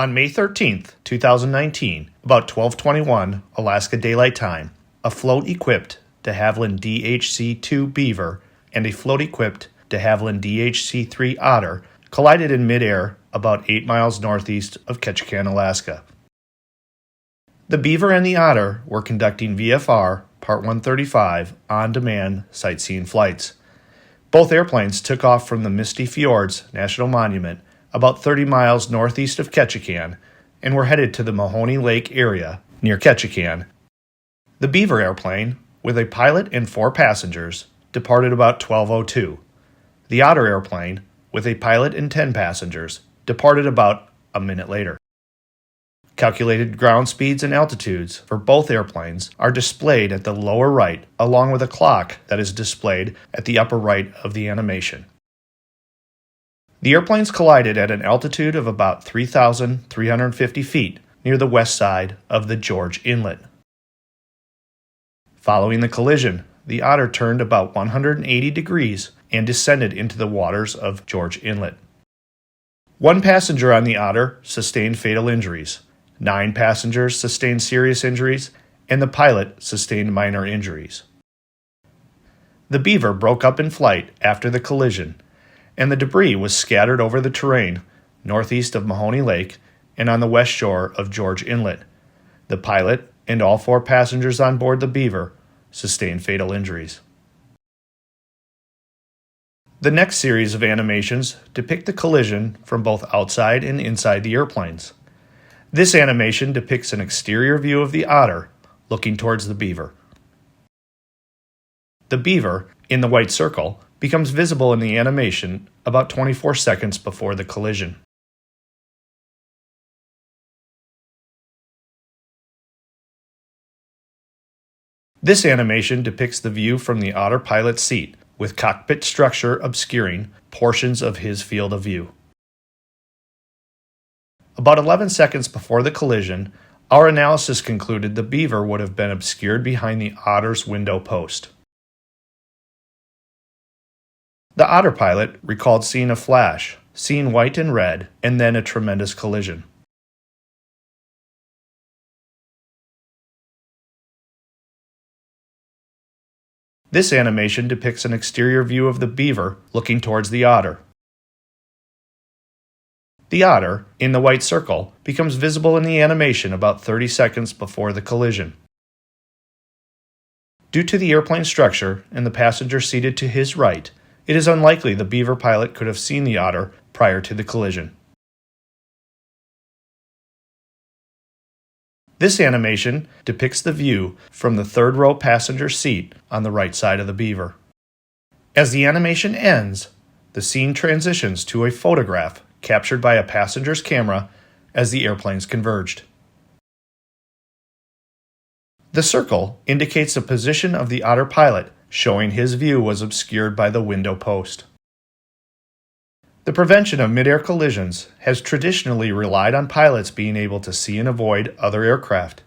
On May 13, 2019, about 12:21 Alaska Daylight Time, a float equipped de Havilland DHC-2 Beaver and a float equipped de Havilland DHC-3 Otter collided in midair about 8 miles northeast of Ketchikan, Alaska. The Beaver and the Otter were conducting VFR Part 135 on-demand sightseeing flights. Both airplanes took off from the Misty Fjords National Monument about 30 miles northeast of Ketchikan and were headed to the Mahoney Lake area near Ketchikan. The Beaver airplane, with a pilot and 4 passengers, departed about 12:02. The Otter airplane, with a pilot and 10 passengers, departed about a minute later. Calculated ground speeds and altitudes for both airplanes are displayed at the lower right, along with a clock that is displayed at the upper right of the animation. The airplanes collided at an altitude of about 3,350 feet near the west side of the George Inlet. Following the collision, the Otter turned about 180 degrees and descended into the waters of George Inlet. 1 passenger on the Otter sustained fatal injuries, 9 passengers sustained serious injuries, and the pilot sustained minor injuries. The Beaver broke up in flight after the collision, and the debris was scattered over the terrain northeast of Mahoney Lake and on the west shore of George Inlet. The pilot and all 4 passengers on board the Beaver sustained fatal injuries. The next series of animations depict the collision from both outside and inside the airplanes. This animation depicts an exterior view of the Otter looking towards the Beaver. The Beaver, in the white circle, becomes visible in the animation about 24 seconds before the collision. This animation depicts the view from the Otter pilot's seat, with cockpit structure obscuring portions of his field of view. About 11 seconds before the collision, our analysis concluded the Beaver would have been obscured behind the Otter's window post. The Otter pilot recalled seeing a flash, seeing white and red, and then a tremendous collision. This animation depicts an exterior view of the Beaver looking towards the Otter. The Otter, in the white circle, becomes visible in the animation about 30 seconds before the collision. Due to the airplane structure and the passenger seated to his right, it is unlikely the Beaver pilot could have seen the Otter prior to the collision. This animation depicts the view from the third row passenger seat on the right side of the Beaver. As the animation ends, the scene transitions to a photograph captured by a passenger's camera as the airplanes converged. The circle indicates the position of the Otter pilot, showing his view was obscured by the window post. The prevention of mid-air collisions has traditionally relied on pilots being able to see and avoid other aircraft.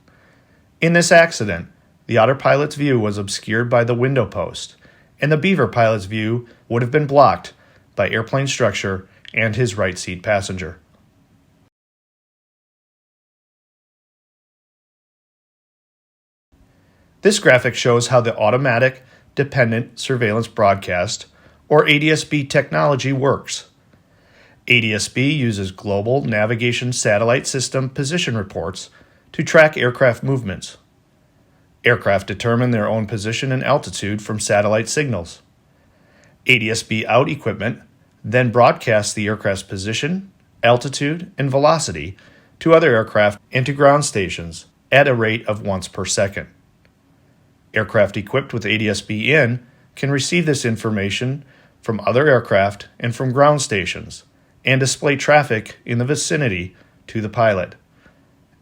In this accident, the Otter pilot's view was obscured by the window post, and the Beaver pilot's view would have been blocked by airplane structure and his right seat passenger. This graphic shows how the Automatic Dependent Surveillance Broadcast, or ADSB technology, works. ADSB uses Global Navigation Satellite System position reports to track aircraft movements. Aircraft determine their own position and altitude from satellite signals. ADSB out equipment then broadcasts the aircraft's position, altitude, and velocity to other aircraft and to ground stations at a rate of once per second. Aircraft equipped with ADSB in can receive this information from other aircraft and from ground stations and display traffic in the vicinity to the pilot,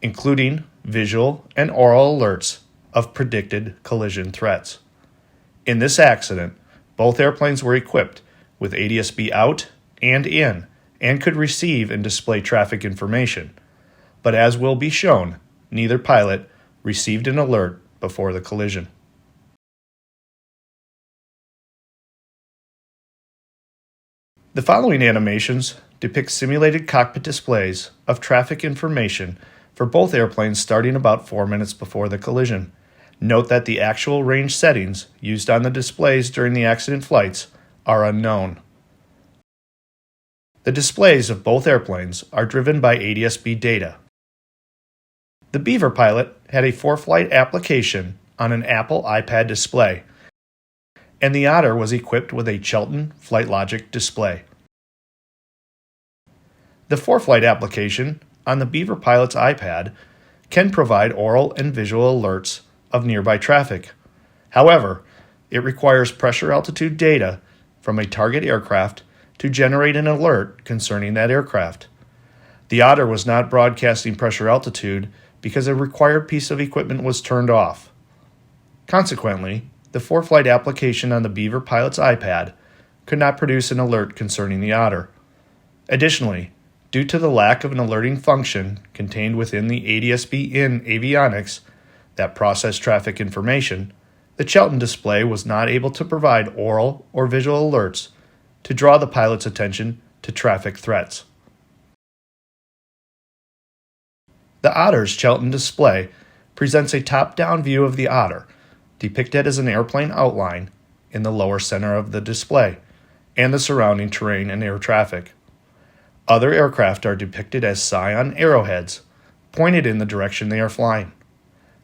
including visual and oral alerts of predicted collision threats. In this accident, both airplanes were equipped with ADSB out and in and could receive and display traffic information, but as will be shown, neither pilot received an alert before the collision. The following animations depict simulated cockpit displays of traffic information for both airplanes starting about 4 minutes before the collision. Note that the actual range settings used on the displays during the accident flights are unknown. The displays of both airplanes are driven by NTSB data. The Beaver pilot had a for-flight application on an Apple iPad display, and the Otter was equipped with a Chelton Flight Logic display. The for-flight application on the Beaver pilot's iPad can provide oral and visual alerts of nearby traffic. However, it requires pressure altitude data from a target aircraft to generate an alert concerning that aircraft. The Otter was not broadcasting pressure altitude because a required piece of equipment was turned off. Consequently, the for-flight application on the Beaver pilot's iPad could not produce an alert concerning the Otter. Additionally, due to the lack of an alerting function contained within the NTSB-in avionics that process traffic information, the Chelton display was not able to provide oral or visual alerts to draw the pilot's attention to traffic threats. The Otter's Chelton display presents a top-down view of the Otter, depicted as an airplane outline in the lower center of the display, and the surrounding terrain and air traffic. Other aircraft are depicted as Scion arrowheads, pointed in the direction they are flying.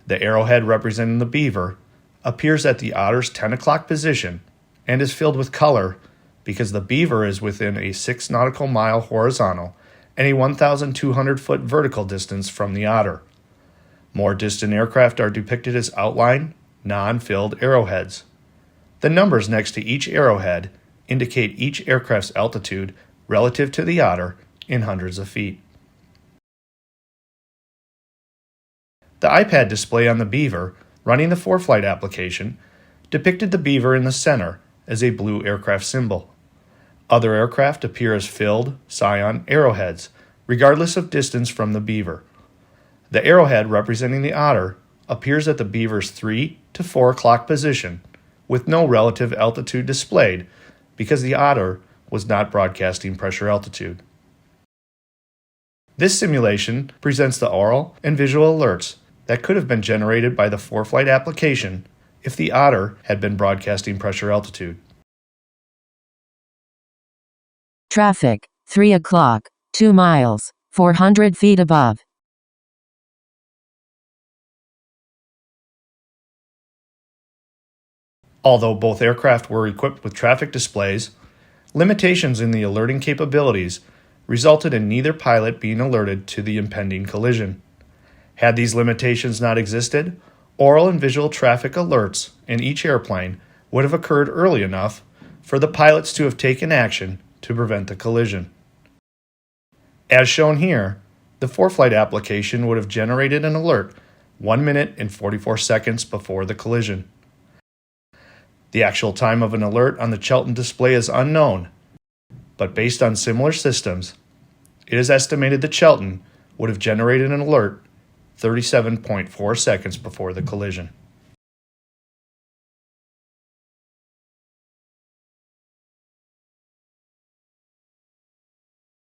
The arrowhead representing the Beaver appears at the Otter's 10 o'clock position and is filled with color because the Beaver is within a 6 nautical mile horizontal and a 1,200-foot vertical distance from the Otter. More distant aircraft are depicted as outline, non-filled arrowheads. The numbers next to each arrowhead indicate each aircraft's altitude relative to the Otter in hundreds of feet. The iPad display on the Beaver, running the for-flight application, depicted the Beaver in the center as a blue aircraft symbol. Other aircraft appear as filled Scion arrowheads, regardless of distance from the Beaver. The arrowhead representing the Otter appears at the Beaver's 3 to 4 o'clock position, with no relative altitude displayed because the Otter was not broadcasting pressure altitude. This simulation presents the oral and visual alerts that could have been generated by the for-flight application if the Otter had been broadcasting pressure altitude. Traffic, 3 o'clock, 2 miles, 400 feet above. Although both aircraft were equipped with traffic displays, limitations in the alerting capabilities resulted in neither pilot being alerted to the impending collision. Had these limitations not existed, oral and visual traffic alerts in each airplane would have occurred early enough for the pilots to have taken action to prevent the collision. As shown here, the for-flight application would have generated an alert 1 minute and 44 seconds before the collision. The actual time of an alert on the Chelton display is unknown, but based on similar systems, it is estimated that Chelton would have generated an alert 37.4 seconds before the collision.